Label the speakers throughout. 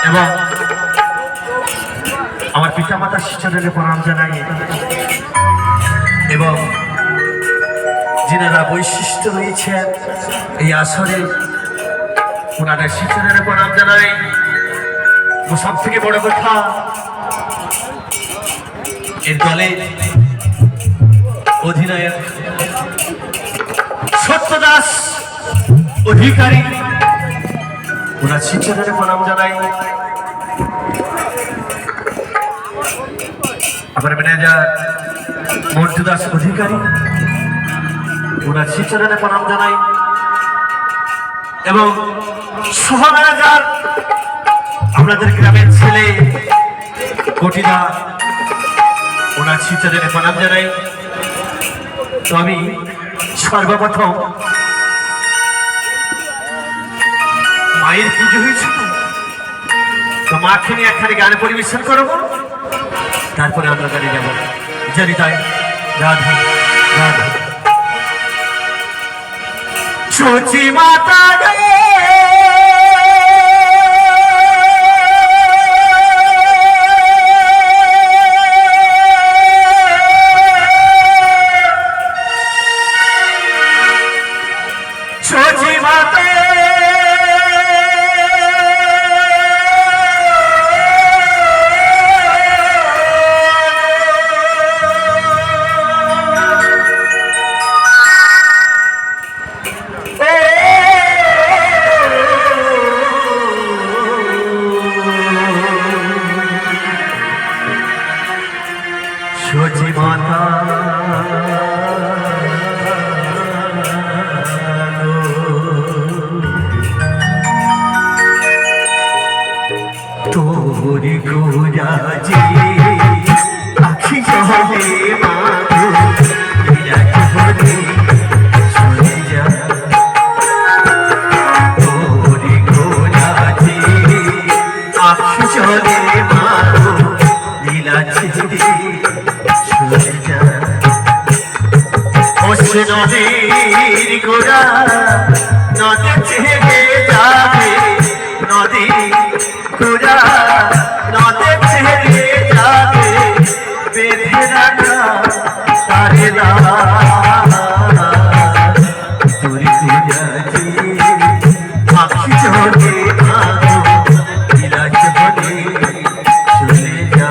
Speaker 1: এবং আমার পিতামাতার শিষ্যদের প্রণাম জানাই এবং যিনারা বৈশিষ্ট্য রয়েছেন এই আসরে ওনাদের শিষ্যদের প্রণাম জানাই। সব থেকে বড় কথা, এর দলে অধিনায়ক সত্যদাস অধিকারী, ওনার শিষ্যদের প্রণাম জানাই। আমার ম্যানেজার মন্টু দাস অধিকারী, ওনার শিষ্যদের প্রণাম জানাই এবং সহ ম্যানেজার আপনাদের গ্রামের ছেলে কটিদা, ওনার শিষ্যদের প্রণাম জানাই। তো আমি সর্বপ্রথম মায়ের পুজো হয়েছিল, তো মাকে নিয়ে একখানে গান পরিবেশন করবো, তারপরে আমরা গাড়ি যাবো। জানি তাই রাধা রাধা সচি মাতা সচি মাতা তোরি গোরা যে আখি সহে মাগো রাখবো শুনে যা। তোরি গোরা যে আখি সহে মাগো লীলা ছিড়ে শুনে যা। ওসে নদীর গোরা নদী ছেড়ে যাবে, নদী গোরা নদী ছেড়ে যাবে, বেঁধে রাখা তারে তোরি গোরা যে আখি চলে মাগো বিলাস বলে চলে যা।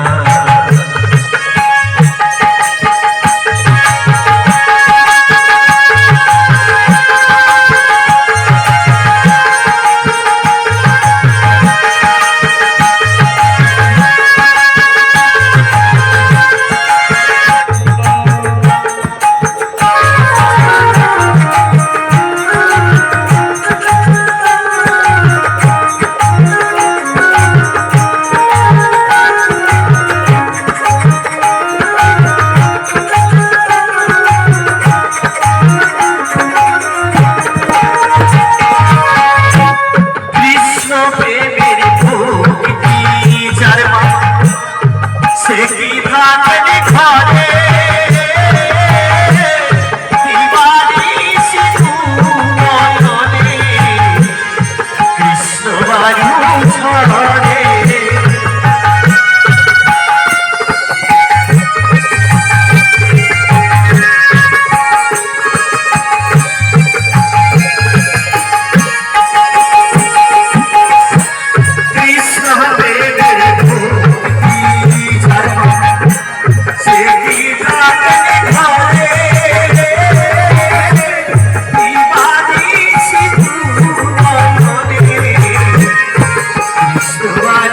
Speaker 1: Right.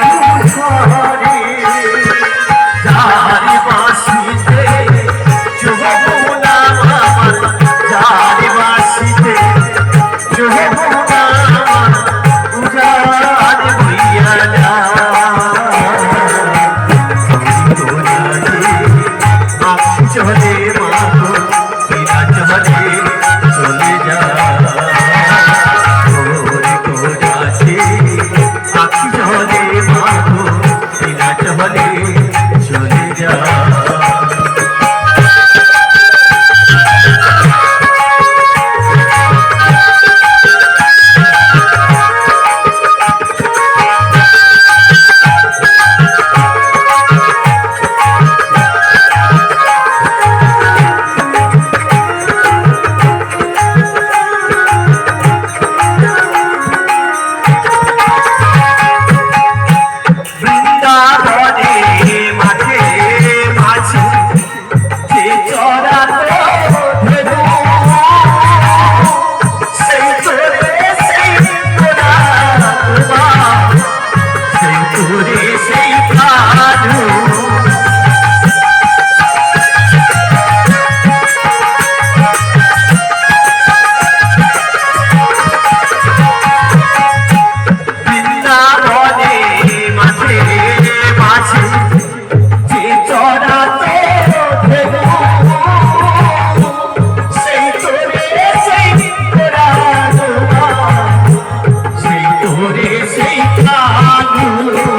Speaker 2: ভালো